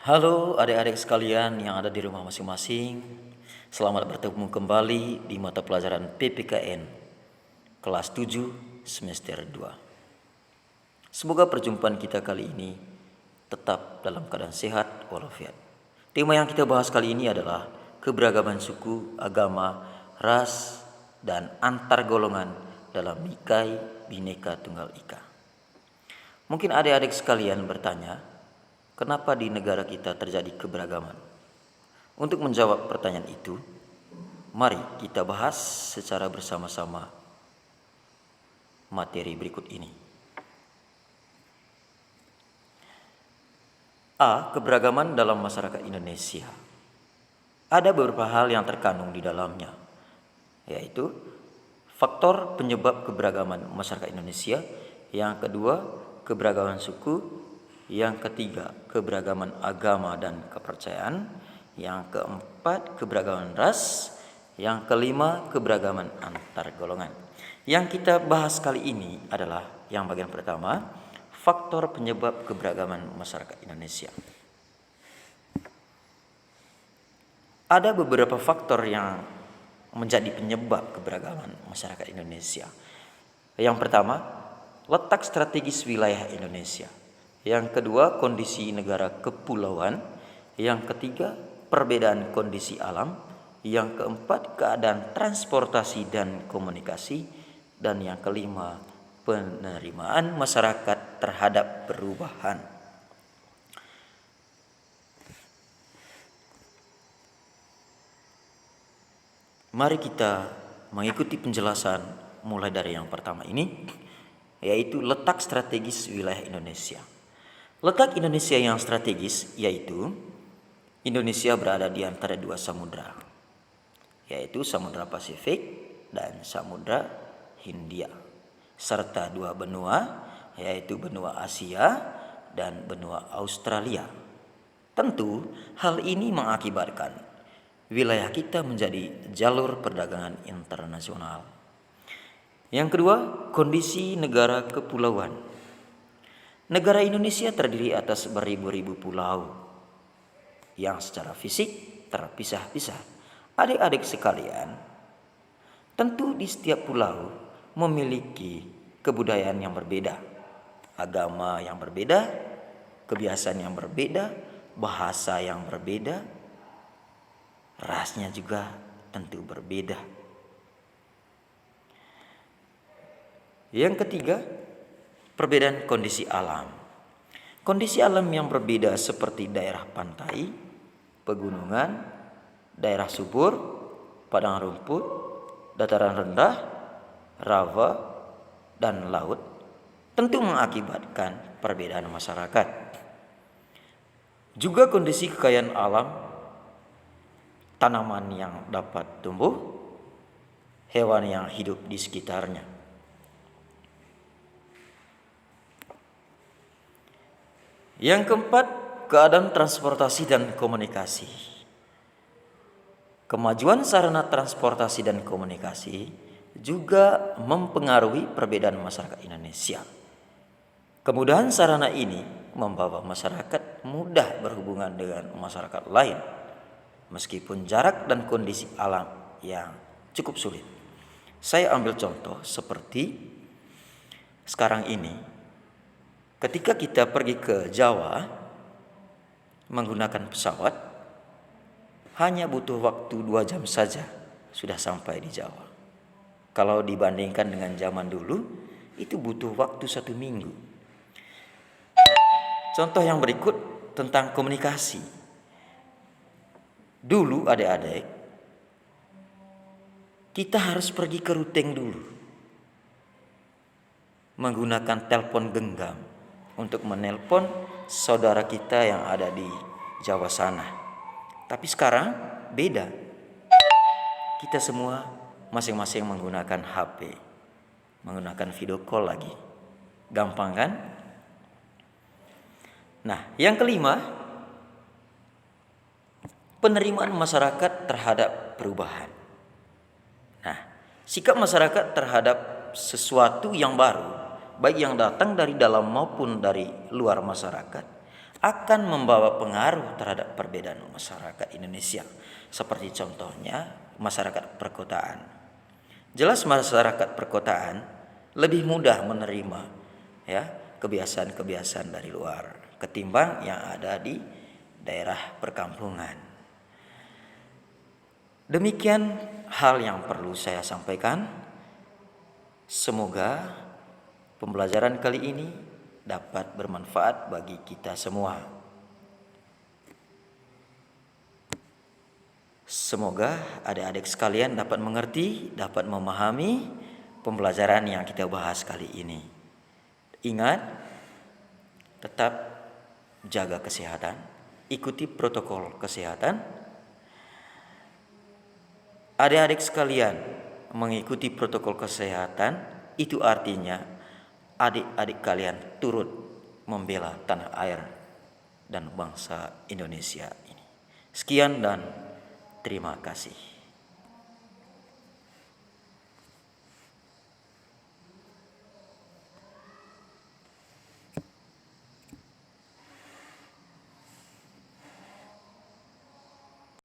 Halo adik-adik sekalian yang ada di rumah masing-masing. Selamat bertemu kembali di mata pelajaran PPKN kelas 7 semester 2. Semoga perjumpaan kita kali ini tetap dalam keadaan sehat walafiat. Tema yang kita bahas kali ini adalah keberagaman suku, agama, ras, dan antar golongan dalam Nikai Bhinneka Tunggal Ika. Mungkin adik-adik sekalian bertanya, kenapa di negara kita terjadi keberagaman? Untuk menjawab pertanyaan itu, mari kita bahas secara bersama-sama materi berikut ini. A. Keberagaman dalam masyarakat Indonesia. Ada beberapa hal yang terkandung di dalamnya, yaitu faktor penyebab keberagaman masyarakat Indonesia. Yang kedua, keberagaman suku. Yang ketiga, keberagaman agama dan kepercayaan. Yang keempat, keberagaman ras. Yang kelima, keberagaman antar golongan. Yang kita bahas kali ini adalah yang bagian pertama, faktor penyebab keberagaman masyarakat Indonesia. Ada beberapa faktor yang menjadi penyebab keberagaman masyarakat Indonesia. Yang pertama, letak strategis wilayah Indonesia. Yang kedua, kondisi negara kepulauan. Yang ketiga, perbedaan kondisi alam. Yang keempat, keadaan transportasi dan komunikasi. Dan yang kelima, penerimaan masyarakat terhadap perubahan. Mari kita mengikuti penjelasan mulai dari yang pertama ini, yaitu letak strategis wilayah Indonesia. Letak Indonesia yang strategis yaitu Indonesia berada di antara dua samudra, yaitu Samudra Pasifik dan Samudra Hindia, serta dua benua, yaitu benua Asia dan benua Australia. Tentu hal ini mengakibatkan wilayah kita menjadi jalur perdagangan internasional. Yang kedua, kondisi negara kepulauan. Negara Indonesia terdiri atas beribu-ribu pulau yang secara fisik terpisah-pisah. Adik-adik sekalian, tentu di setiap pulau memiliki kebudayaan yang berbeda, agama yang berbeda, kebiasaan yang berbeda, bahasa yang berbeda, rasnya juga tentu berbeda. Yang ketiga, perbedaan kondisi alam. Kondisi alam yang berbeda seperti daerah pantai, pegunungan, daerah subur, padang rumput, dataran rendah, rawa, dan laut tentu mengakibatkan perbedaan masyarakat. Juga kondisi kekayaan alam, tanaman yang dapat tumbuh, hewan yang hidup di sekitarnya. Yang keempat, keadaan transportasi dan komunikasi. Kemajuan sarana transportasi dan komunikasi juga mempengaruhi perbedaan masyarakat Indonesia. Kemudahan sarana ini membawa masyarakat mudah berhubungan dengan masyarakat lain, meskipun jarak dan kondisi alam yang cukup sulit. Saya ambil contoh seperti sekarang ini, ketika kita pergi ke Jawa menggunakan pesawat, hanya butuh waktu 2 jam saja sudah sampai di Jawa. Kalau dibandingkan dengan zaman dulu, itu butuh waktu 1 minggu. Contoh yang berikut tentang komunikasi. Dulu adik-adik, kita harus pergi ke Ruteng dulu, menggunakan telepon genggam untuk menelpon saudara kita yang ada di Jawa sana. Tapi sekarang beda. Kita semua masing-masing menggunakan HP, menggunakan video call lagi. Gampang kan? Nah, yang kelima, penerimaan masyarakat terhadap perubahan. Nah, sikap masyarakat terhadap sesuatu yang baru, baik yang datang dari dalam maupun dari luar masyarakat, akan membawa pengaruh terhadap perbedaan masyarakat Indonesia. Seperti contohnya masyarakat perkotaan. Jelas masyarakat perkotaan lebih mudah menerima ya kebiasaan-kebiasaan dari luar ketimbang yang ada di daerah perkampungan. Demikian hal yang perlu saya sampaikan. Semoga pembelajaran kali ini dapat bermanfaat bagi kita semua. Semoga adik-adik sekalian dapat mengerti, dapat memahami pembelajaran yang kita bahas kali ini. Ingat, tetap jaga kesehatan, ikuti protokol kesehatan. Adik-adik sekalian, mengikuti protokol kesehatan itu artinya adik-adik kalian turut membela tanah air dan bangsa Indonesia ini. Sekian dan terima kasih.